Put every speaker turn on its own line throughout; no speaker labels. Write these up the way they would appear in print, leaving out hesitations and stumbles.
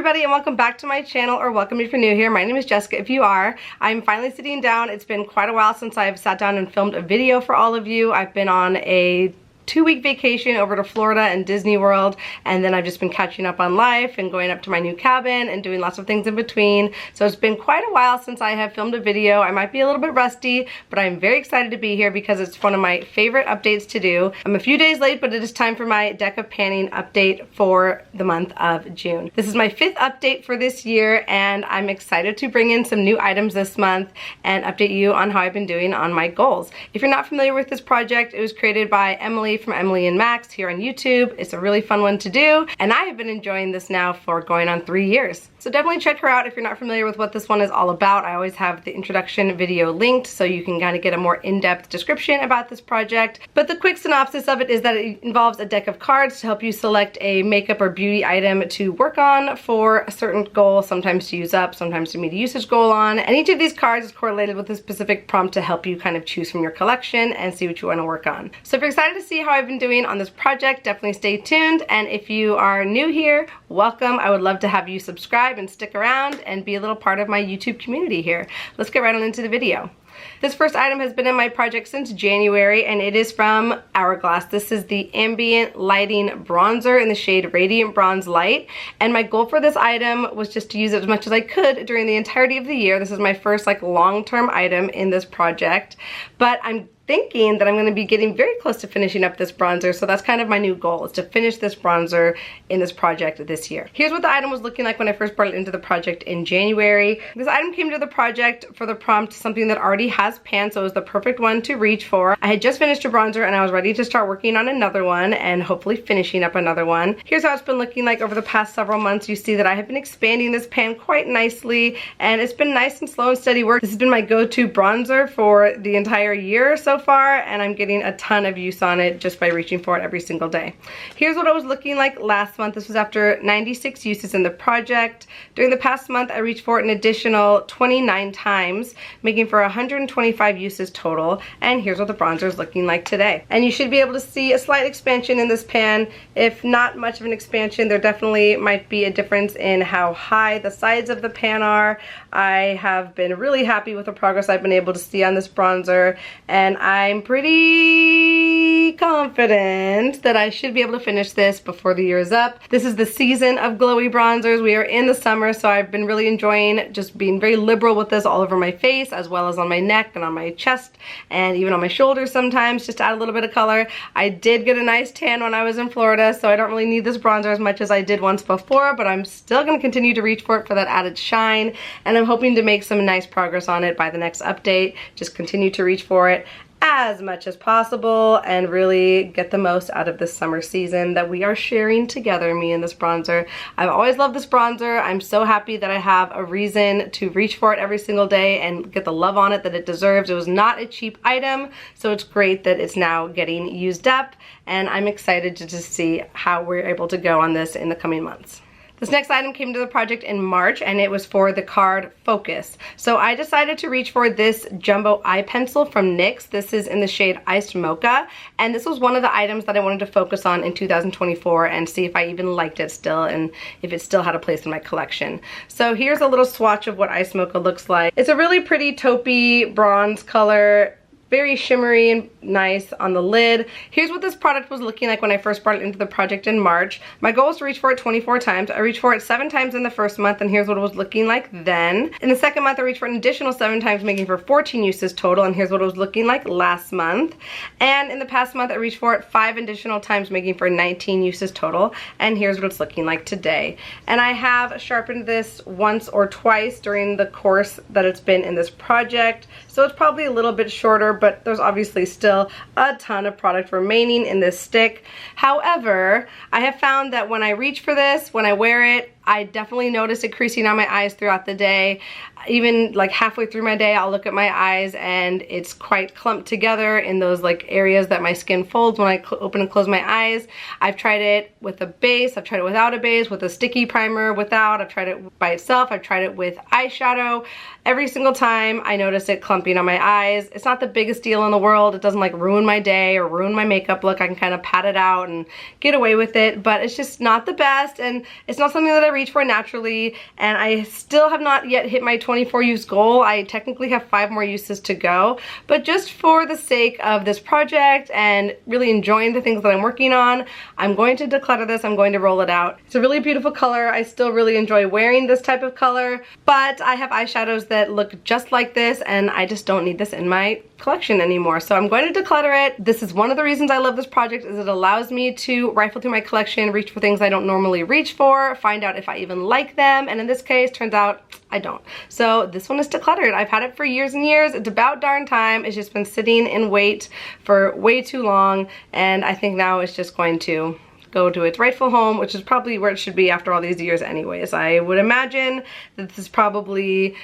everybody and welcome back to my channel, or welcome if you're new here. My name is Jessica if you are. I'm finally sitting down. It's been quite a while since I've sat down and filmed a video for all of you. I've been on a 2-week vacation over to Florida and Disney World, and then I've just been catching up on life and going up to my new cabin and doing lots of things in between. So it's been quite a while since I have filmed a video. I might be a little bit rusty, but I'm very excited to be here because it's one of my favorite updates to do. I'm a few days late, but it is time for my deck of panning update for the month of June. This is my 5th update for this year, and I'm excited to bring in some new items this month and update you on how I've been doing on my goals. If you're not familiar with this project, it was created by Emily from Emily and Max here on YouTube. It's a really fun one to do, and I have been enjoying this now for going on 3 years. So definitely check her out if you're not familiar with what this one is all about. I always have the introduction video linked so you can kind of get a more in-depth description about this project. But the quick synopsis of it is that it involves a deck of cards to help you select a makeup or beauty item to work on for a certain goal, sometimes to use up, sometimes to meet a usage goal on. And each of these cards is correlated with a specific prompt to help you kind of choose from your collection and see what you want to work on. So if you're excited to see how I've been doing on this project, definitely stay tuned. And if you are new here, welcome. I would love to have you subscribe and stick around and be a little part of my YouTube community here. Let's get right on into the video. This first item has been in my project since January, and it is from Hourglass. This is the Ambient Lighting Bronzer in the shade Radiant Bronze Light. And my goal for this item was just to use it as much as I could during the entirety of the year. This is my first long-term item in this project, but I'm thinking that I'm going to be getting very close to finishing up this bronzer, so that's kind of my new goal, is to finish this bronzer in this project this year. Here's what the item was looking like when I first brought it into the project in January. This item came to the project for the prompt, something that already has pan, so it was the perfect one to reach for. I had just finished a bronzer and I was ready to start working on another one and hopefully finishing up another one. Here's how it's been looking like over the past several months. You see that I have been expanding this pan quite nicely, and it's been nice and slow and steady work. This has been my go-to bronzer for the entire year so far, and I'm getting a ton of use on it just by reaching for it every single day. Here's what it was looking like last month. This was after 96 uses in the project. During the past month, I reached for it an additional 29 times, making for 125 uses total. And here's what the bronzer is looking like today. And you should be able to see a slight expansion in this pan. If not much of an expansion, there definitely might be a difference in how high the sides of the pan are. I have been really happy with the progress I've been able to see on this bronzer, and I'm pretty confident that I should be able to finish this before the year is up. This is the season of glowy bronzers. We are in the summer, so I've been really enjoying just being very liberal with this all over my face, as well as on my neck and on my chest, and even on my shoulders sometimes, just to add a little bit of color. I did get a nice tan when I was in Florida, so I don't really need this bronzer as much as I did once before, but I'm still going to continue to reach for it for that added shine, and I'm hoping to make some nice progress on it by the next update. Just continue to reach for it as much as possible and really get the most out of this summer season that we are sharing together, me and this bronzer. I've always loved this bronzer. I'm so happy that I have a reason to reach for it every single day and get the love on it that it deserves. It was not a cheap item, so it's great that it's now getting used up, and I'm excited to just see how we're able to go on this in the coming months. This next item came to the project in March, and it was for the card Focus. So I decided to reach for this Jumbo eye pencil from NYX. This is in the shade Iced Mocha, and this was one of the items that I wanted to focus on in 2024 and see if I even liked it still and if it still had a place in my collection. So here's a little swatch of what Iced Mocha looks like. It's a really pretty taupey bronze color, very shimmery and nice on the lid. Here's what this product was looking like when I first brought it into the project in March. My goal was to reach for it 24 times. I reached for it 7 times in the first month, and here's what it was looking like then. In the second month, I reached for an additional 7 times, making for 14 uses total, and here's what it was looking like last month. And in the past month, I reached for it 5 additional times, making for 19 uses total, and here's what it's looking like today. And I have sharpened this once or twice during the course that it's been in this project, so it's probably a little bit shorter, but there's obviously still a ton of product remaining in this stick. However, I have found that when I reach for this, when I wear it, I definitely notice it creasing on my eyes throughout the day. Even like halfway through my day, I'll look at my eyes and it's quite clumped together in those like areas that my skin folds when I open and close my eyes. I've tried it with a base, I've tried it without a base, with a sticky primer, without, I've tried it by itself, I've tried it with eyeshadow. Every single time I notice it clumping on my eyes. It's not the biggest deal in the world. It doesn't like ruin my day or ruin my makeup look. I can kind of pat it out and get away with it, but it's just not the best, and it's not something that I reach for naturally, and I still have not yet hit my 24 use goal. I technically have 5 more uses to go, but just for the sake of this project and really enjoying the things that I'm working on, I'm going to declutter this. I'm going to roll it out. It's a really beautiful color. I still really enjoy wearing this type of color, but I have eyeshadows that look just like this, and I just don't need this in my collection anymore. So I'm going to declutter it. This is one of the reasons I love this project, is it allows me to rifle through my collection, reach for things I don't normally reach for, find out if I even like them, and in this case, turns out I don't. So this one is decluttered. I've had it for years and years. It's about darn time. It's just been sitting in wait for way too long, and I think now it's just going to go to its rightful home, which is probably where it should be after all these years anyways. I would imagine that this is probably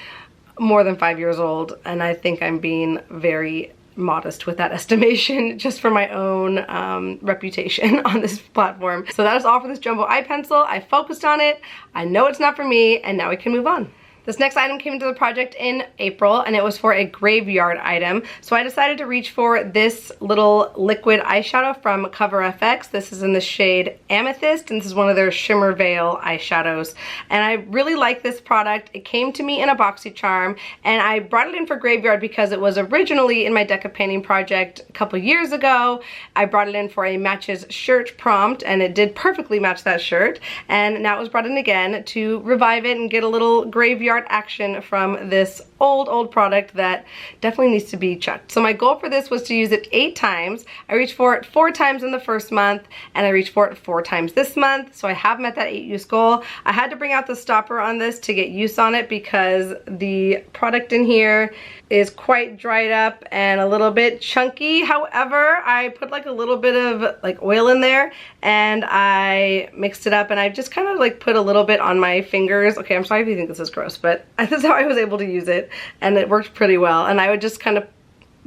more than 5 years old, and I think I'm being very modest with that estimation just for my own reputation on this platform. So that is all for this jumbo eye pencil. I focused on it. I know it's not for me, and now we can move on. This next item came into the project in April, and it was for a graveyard item. So I decided to reach for this little liquid eyeshadow from CoveFX. This is in the shade Amethyst, and this is one of their Shimmer Veil eyeshadows. And I really like this product. It came to me in a BoxyCharm, and I brought it in for graveyard because it was originally in my deca painting project a couple years ago. I brought it in for a matches shirt prompt, and it did perfectly match that shirt. And now it was brought in again to revive it and get a little graveyard action from this old product that definitely needs to be checked. So my goal for this was to use it 8 times. I reached for it 4 times in the first month, and I reached for it 4 times this month, so I have met that 8 use goal. I had to bring out the stopper on this to get use on it because the product in here is quite dried up and a little bit chunky. However, I put like a little bit of like oil in there, and I mixed it up, and I just kind of like put a little bit on my fingers. Okay, I'm sorry if you think this is gross, but this is how I was able to use it, and it worked pretty well. And I would just kind of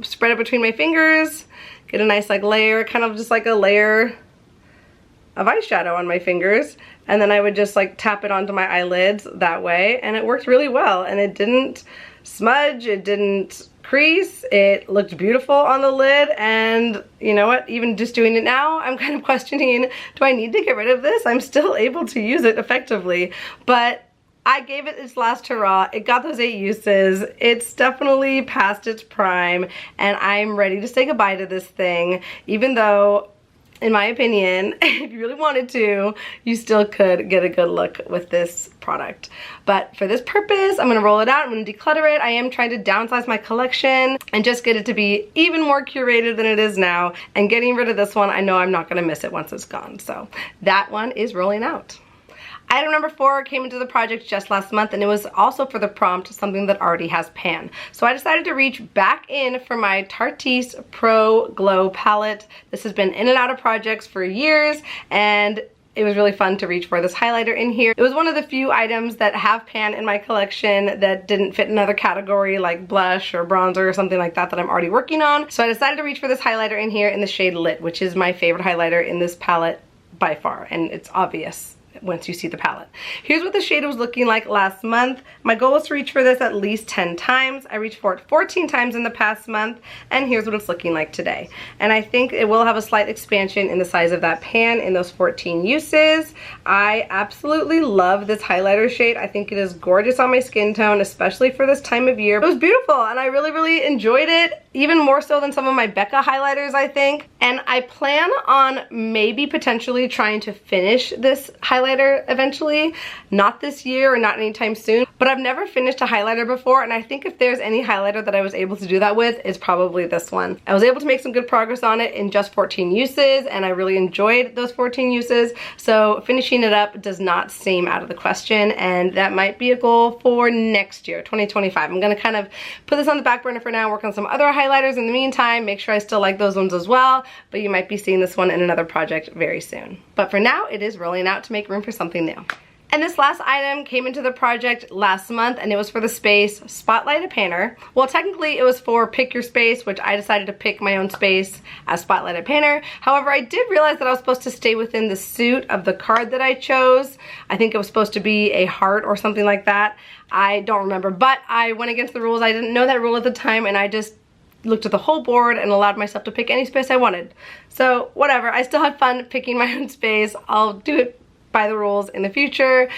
spread it between my fingers, get a nice like layer, kind of just like a layer of eyeshadow on my fingers, and then I would just like tap it onto my eyelids that way, and it worked really well. And it didn't smudge, it didn't crease, it looked beautiful on the lid. And you know what, even just doing it now, I'm kind of questioning, do I need to get rid of this? I'm still able to use it effectively, but I gave it its last hurrah. It got those 8 uses. It's definitely past its prime, and I'm ready to say goodbye to this thing, even though, in my opinion, if you really wanted to, you still could get a good look with this product. But for this purpose, I'm gonna roll it out, I'm gonna declutter it. I am trying to downsize my collection and just get it to be even more curated than it is now. And getting rid of this one, I know I'm not gonna miss it once it's gone. So that one is rolling out. Item number 4 came into the project just last month, and it was also for the prompt, something that already has pan. So I decided to reach back in for my Tarteist Pro Glow palette. This has been in and out of projects for years, and it was really fun to reach for this highlighter in here. It was one of the few items that have pan in my collection that didn't fit another category like blush or bronzer or something like that that I'm already working on. So I decided to reach for this highlighter in here in the shade Lit, which is my favorite highlighter in this palette by far, and it's obvious once you see the palette. Here's what the shade was looking like last month. My goal was to reach for this at least 10 times. I reached for it 14 times in the past month, and here's what it's looking like today. And I think it will have a slight expansion in the size of that pan in those 14 uses. I absolutely love this highlighter shade. I think it is gorgeous on my skin tone, especially for this time of year. It was beautiful, and I really enjoyed it, even more so than some of my Becca highlighters, I think. And I plan on maybe potentially trying to finish this highlighter eventually. Not this year or not anytime soon, but I've never finished a highlighter before, and I think if there's any highlighter that I was able to do that with, it's probably this one. I was able to make some good progress on it in just 14 uses, and I really enjoyed those 14 uses, so finishing it up does not seem out of the question, and that might be a goal for next year, 2025. I'm gonna kind of put this on the back burner for now, work on some other highlighters in the meantime, make sure I still like those ones as well, but you might be seeing this one in another project very soon. But for now, it is rolling out to make room for something new. And this last item came into the project last month, and it was for the space Spotlight a Painter. Well, technically it was for Pick Your Space, which I decided to pick my own space as Spotlight a Painter. However, I did realize that I was supposed to stay within the suit of the card that I chose. I think it was supposed to be a heart or something like that. I don't remember, but I went against the rules. I didn't know that rule at the time, and I just looked at the whole board and allowed myself to pick any space I wanted. So whatever, I still had fun picking my own space. I'll do it by the rules in the future,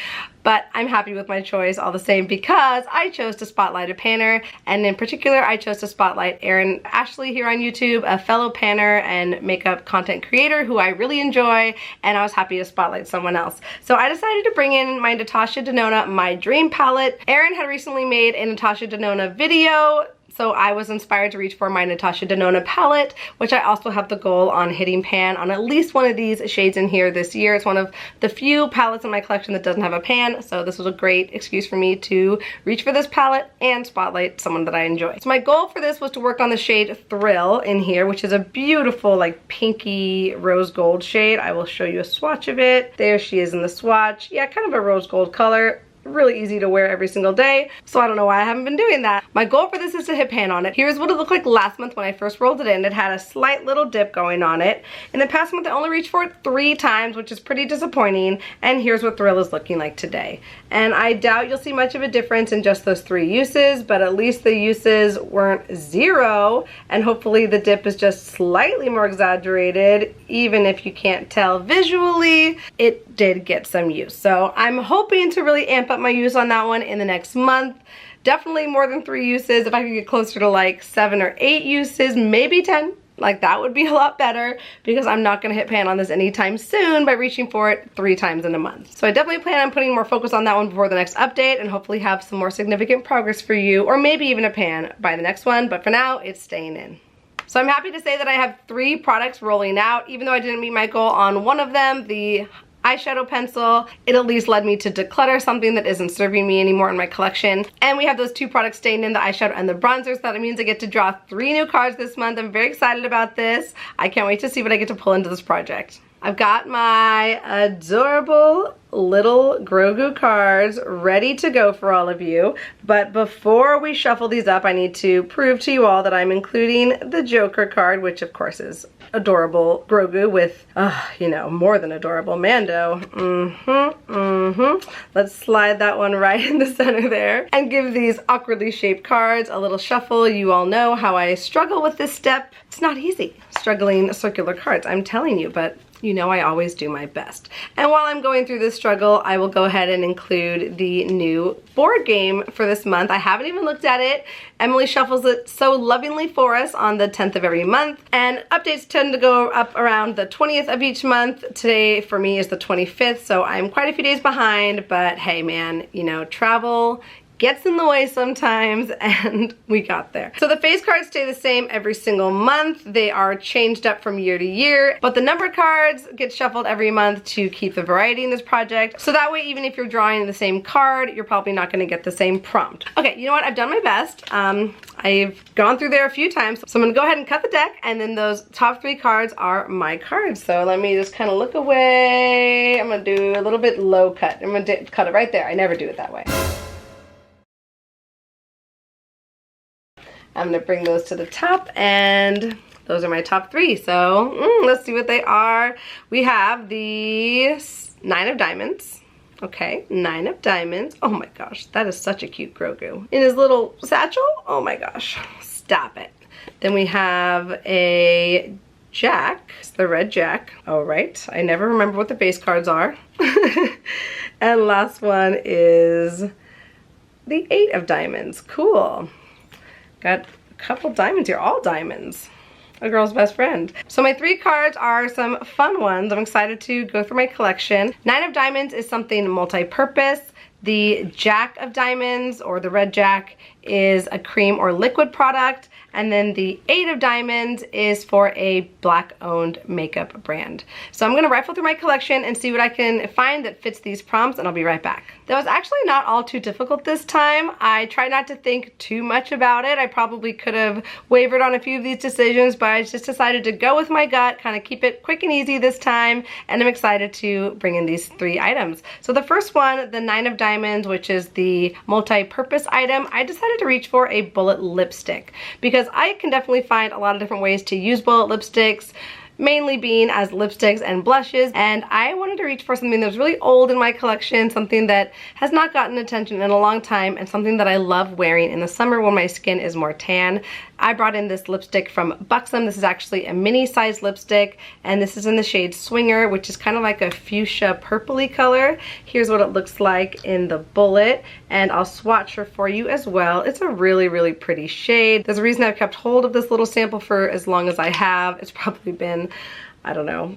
but I'm happy with my choice all the same because I chose to spotlight a panner, and in particular I chose to spotlight Erin Ashley here on YouTube, a fellow panner and makeup content creator who I really enjoy, and I was happy to spotlight someone else. So I decided to bring in my Natasha Denona My Dream palette. Erin had recently made a Natasha Denona video, so I was inspired to reach for my Natasha Denona palette, which I also have the goal on hitting pan on at least one of these shades in here this year. It's one of the few palettes in my collection that doesn't have a pan, so this was a great excuse for me to reach for this palette and spotlight someone that I enjoy. So my goal for this was to work on the shade Thrill in here, which is a beautiful like pinky rose gold shade. I will show you a swatch of it. There she is in the swatch. Yeah, kind of a rose gold color. Really easy to wear every single day, so I don't know why I haven't been doing that. My goal for this is to hit pan on it. Here's what it looked like last month when I first rolled it in. It had a slight little dip going on it. In the past month I only reached for it 3 times, which is pretty disappointing, and here's what Thrill is looking like today. And I doubt you'll see much of a difference in just those 3 uses, but at least the uses weren't 0, and hopefully the dip is just slightly more exaggerated. Even if you can't tell visually, it did get some use. So I'm hoping to really amp up my use on that one in the next month. Definitely more than 3 uses. If I could get closer to like 7 or 8 uses, maybe 10, like that would be a lot better, because I'm not gonna hit pan on this anytime soon by reaching for it 3 times in a month. So I definitely plan on putting more focus on that one before the next update, and hopefully have some more significant progress for you, or maybe even a pan by the next one, but for now it's staying in. So I'm happy to say that I have 3 products rolling out. Even though I didn't meet my goal on one of them, the eyeshadow pencil, it at least led me to declutter something that isn't serving me anymore in my collection. And we have those 2 products staying in, the eyeshadow and the bronzer, so that means I get to draw 3 new cards this month. I'm very excited about this. I can't wait to see what I get to pull into this project. I've got my adorable little Grogu cards ready to go for all of you, but before we shuffle these up, I need to prove to you all that I'm including the Joker card, which of course is adorable Grogu with, you know, more than adorable Mando. Let's slide that one right in the center there and give these awkwardly shaped cards a little shuffle. You all know how I struggle with this step. It's not easy struggling circular cards, I'm telling you, but you know I always do my best. And while I'm going through this struggle, I will go ahead and include the new board game for this month. I haven't even looked at it. Emily shuffles it so lovingly for us on the 10th of every month, and updates tend to go up around the 20th of each month. Today for me is the 25th, so I'm quite a few days behind, but hey man, you know, travel gets in the way sometimes, and we got there. So the face cards stay the same every single month. They are changed up from year to year, but the number cards get shuffled every month to keep the variety in this project. So that way, even if you're drawing the same card, you're probably not gonna get the same prompt. Okay, you know what? I've done my best. I've gone through there a few times, so I'm gonna go ahead and cut the deck, and then those top 3 cards are my cards. So let me just kind of look away. I'm gonna do a little bit low cut. I'm gonna cut it right there. I never do it that way. I'm gonna bring those to the top, and those are my top 3. So let's see what they are. We have the 9 of diamonds. Okay, 9 of diamonds. Oh my gosh, that is such a cute Grogu. In his little satchel, oh my gosh, stop it. Then we have a Jack, it's the red Jack. All right, I never remember what the base cards are. And last one is the 8 of diamonds, cool. Got a couple diamonds here, all diamonds. A girl's best friend. So my 3 cards are some fun ones. I'm excited to go through my collection. 9 of diamonds is something multi-purpose. The Jack of diamonds, or the red Jack, is a cream or liquid product. And then the 8 of diamonds is for a black-owned makeup brand. So I'm gonna rifle through my collection and see what I can find that fits these prompts, and I'll be right back. That was actually not all too difficult this time. I tried not to think too much about it. I probably could have wavered on a few of these decisions, but I just decided to go with my gut, kind of keep it quick and easy this time, and I'm excited to bring in these 3 items. So the first one, the 9 of diamonds, which is the multi-purpose item, I decided to reach for a bullet lipstick because I can definitely find a lot of different ways to use bullet lipsticks, mainly being as lipsticks and blushes, and I wanted to reach for something that was really old in my collection, something that has not gotten attention in a long time, and something that I love wearing in the summer when my skin is more tan. I brought in this lipstick from Buxom. This is actually a mini size lipstick, and this is in the shade Swinger, which is kind of like a fuchsia purpley color. Here's what it looks like in the bullet, and I'll swatch her for you as well. It's a really, really pretty shade. There's a reason I've kept hold of this little sample for as long as I have. It's probably been, I don't know,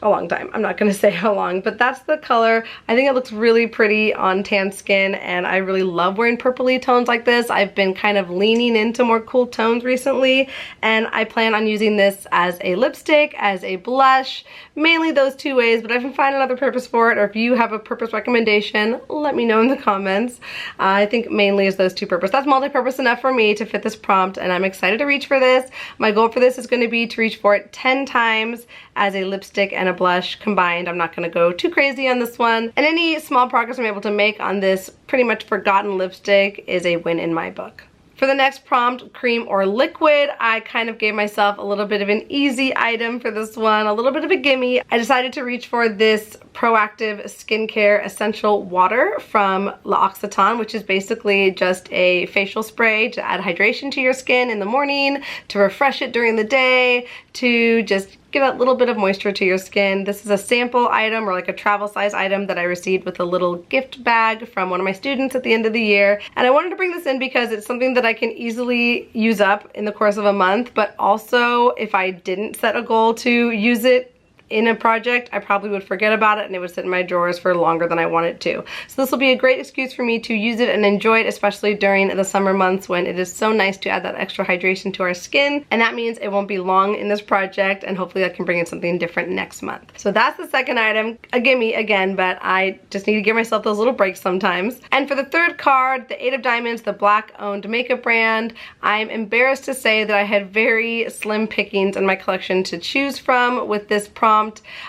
a long time. I'm not gonna say how long, but that's the color. I think it looks really pretty on tan skin, and I really love wearing purpley tones like this. I've been kind of leaning into more cool tones recently, and I plan on using this as a lipstick, as a blush, mainly those two ways, but if I can find another purpose for it, or if you have a purpose recommendation, let me know in the comments. I think mainly is those two purposes. That's multi-purpose enough for me to fit this prompt, and I'm excited to reach for this. My goal for this is going to be to reach for it 10 times as a lipstick and a blush combined. I'm not going to go too crazy on this one, and any small progress I'm able to make on this pretty much forgotten lipstick is a win in my book. For the next prompt, cream or liquid, I kind of gave myself a little bit of an easy item for this one, a little bit of a gimme. I decided to reach for this Proactive Skincare Essential Water from L'Occitane, which is basically just a facial spray to add hydration to your skin in the morning, to refresh it during the day, to just get a little bit of moisture to your skin. This is a sample item, or like a travel size item, that I received with a little gift bag from one of my students at the end of the year. And I wanted to bring this in because it's something that I can easily use up in the course of a month, but also if I didn't set a goal to use it in a project, I probably would forget about it and it would sit in my drawers for longer than I want it to. So this will be a great excuse for me to use it and enjoy it, especially during the summer months when it is so nice to add that extra hydration to our skin. And that means it won't be long in this project, and hopefully I can bring in something different next month. So that's the second item, a gimme again, but I just need to give myself those little breaks sometimes. And for the third card, the 8 of Diamonds, the Black owned makeup brand. I'm embarrassed to say that I had very slim pickings in my collection to choose from with this prompt.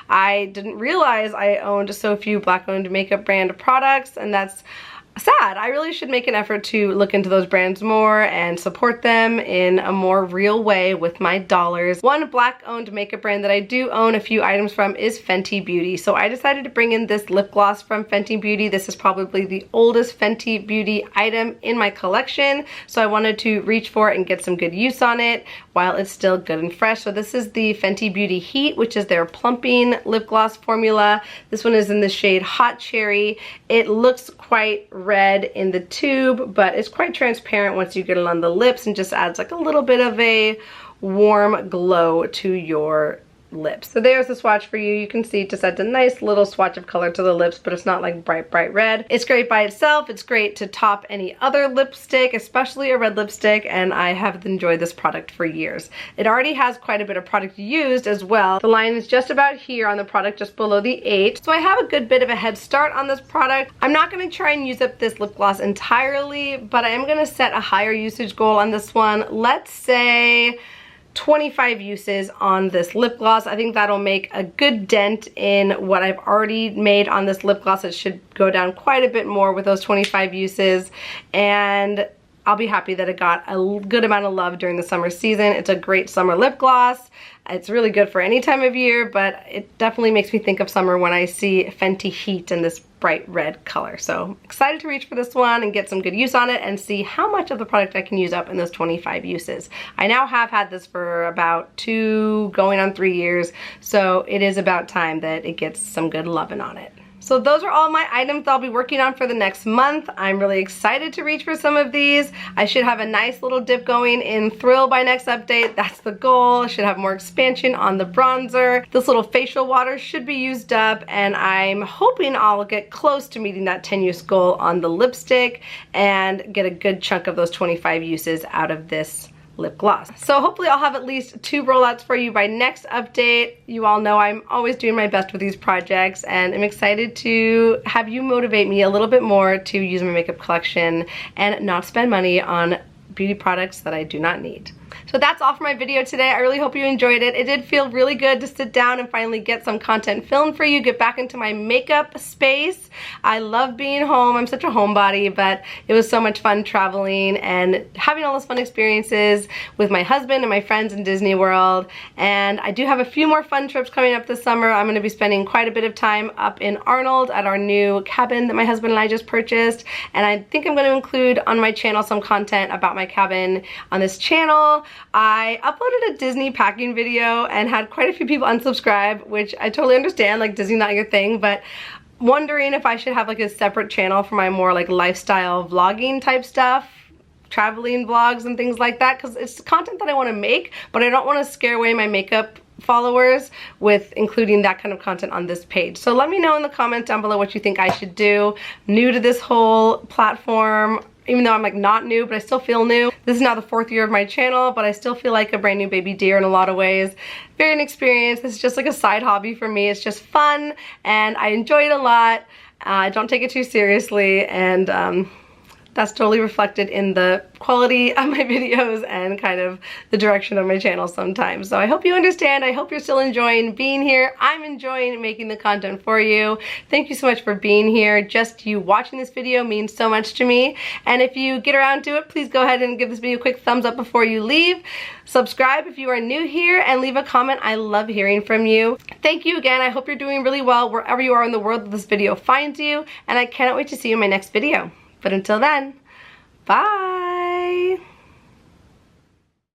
I didn't realize I owned so few Black owned makeup brand products, and that's sad. I really should make an effort to look into those brands more and support them in a more real way with my dollars. One Black owned makeup brand that I do own a few items from is Fenty Beauty. So I decided to bring in this lip gloss from Fenty Beauty. This is probably the oldest Fenty Beauty item in my collection, so I wanted to reach for it and get some good use on it while it's still good and fresh. So this is the Fenty Beauty Heat, which is their plumping lip gloss formula. This one is in the shade Hot Cherry. It looks quite red in the tube, but it's quite transparent once you get it on the lips, and just adds like a little bit of a warm glow to your lips. So there's the swatch for you. You can see it just adds a nice little swatch of color to the lips, but it's not like bright red. It's great by itself. It's great to top any other lipstick, especially a red lipstick, and I have enjoyed this product for years. It already has quite a bit of product used as well. The line is just about here on the product, just below the 8. So I have a good bit of a head start on this product. I'm not going to try and use up this lip gloss entirely, but I am going to set a higher usage goal on this one. Let's say 25 uses on this lip gloss. I think that'll make a good dent in what I've already made on this lip gloss. It should go down quite a bit more with those 25 uses, and I'll be happy that it got a good amount of love during the summer season. It's a great summer lip gloss. It's really good for any time of year, but it definitely makes me think of summer when I see Fenty Heat in this bright red color. So excited to reach for this one and get some good use on it and see how much of the product I can use up in those 25 uses. I now have had this for about 2 going on 3 years, so it is about time that it gets some good loving on it. So those are all my items that I'll be working on for the next month. I'm really excited to reach for some of these. I should have a nice little dip going in Thrill by next update. That's the goal. I should have more expansion on the bronzer. This little facial water should be used up, and I'm hoping I'll get close to meeting that 10 use goal on the lipstick and get a good chunk of those 25 uses out of this lip gloss. So hopefully I'll have at least 2 rollouts for you by next update. You all know I'm always doing my best with these projects, and I'm excited to have you motivate me a little bit more to use my makeup collection and not spend money on beauty products that I do not need. So that's all for my video today. I really hope you enjoyed it. It did feel really good to sit down and finally get some content filmed for you, get back into my makeup space. I love being home. I'm such a homebody, but it was so much fun traveling and having all those fun experiences with my husband and my friends in Disney World. And I do have a few more fun trips coming up this summer. I'm going to be spending quite a bit of time up in Arnold at our new cabin that my husband and I just purchased. And I think I'm going to include on my channel some content about my cabin on this channel. I uploaded a Disney packing video and had quite a few people unsubscribe, which I totally understand, like Disney's not your thing, but wondering if I should have like a separate channel for my more like lifestyle vlogging type stuff, traveling vlogs and things like that, because it's content that I want to make, but I don't want to scare away my makeup followers with including that kind of content on this page. So let me know in the comments down below what you think I should do. New to this whole platform, even though I'm like not new, but I still feel new. This is now the 4th year of my channel, but I still feel like a brand new baby deer in a lot of ways. Very inexperienced. This is just like a side hobby for me. It's just fun and I enjoy it a lot. I don't take it too seriously, and that's totally reflected in the quality of my videos and kind of the direction of my channel sometimes. So I hope you understand. I hope you're still enjoying being here. I'm enjoying making the content for you. Thank you so much for being here. Just you watching this video means so much to me. And if you get around to it, please go ahead and give this video a quick thumbs up before you leave. Subscribe if you are new here and leave a comment. I love hearing from you. Thank you again. I hope you're doing really well wherever you are in the world that this video finds you. And I cannot wait to see you in my next video. But until then, bye!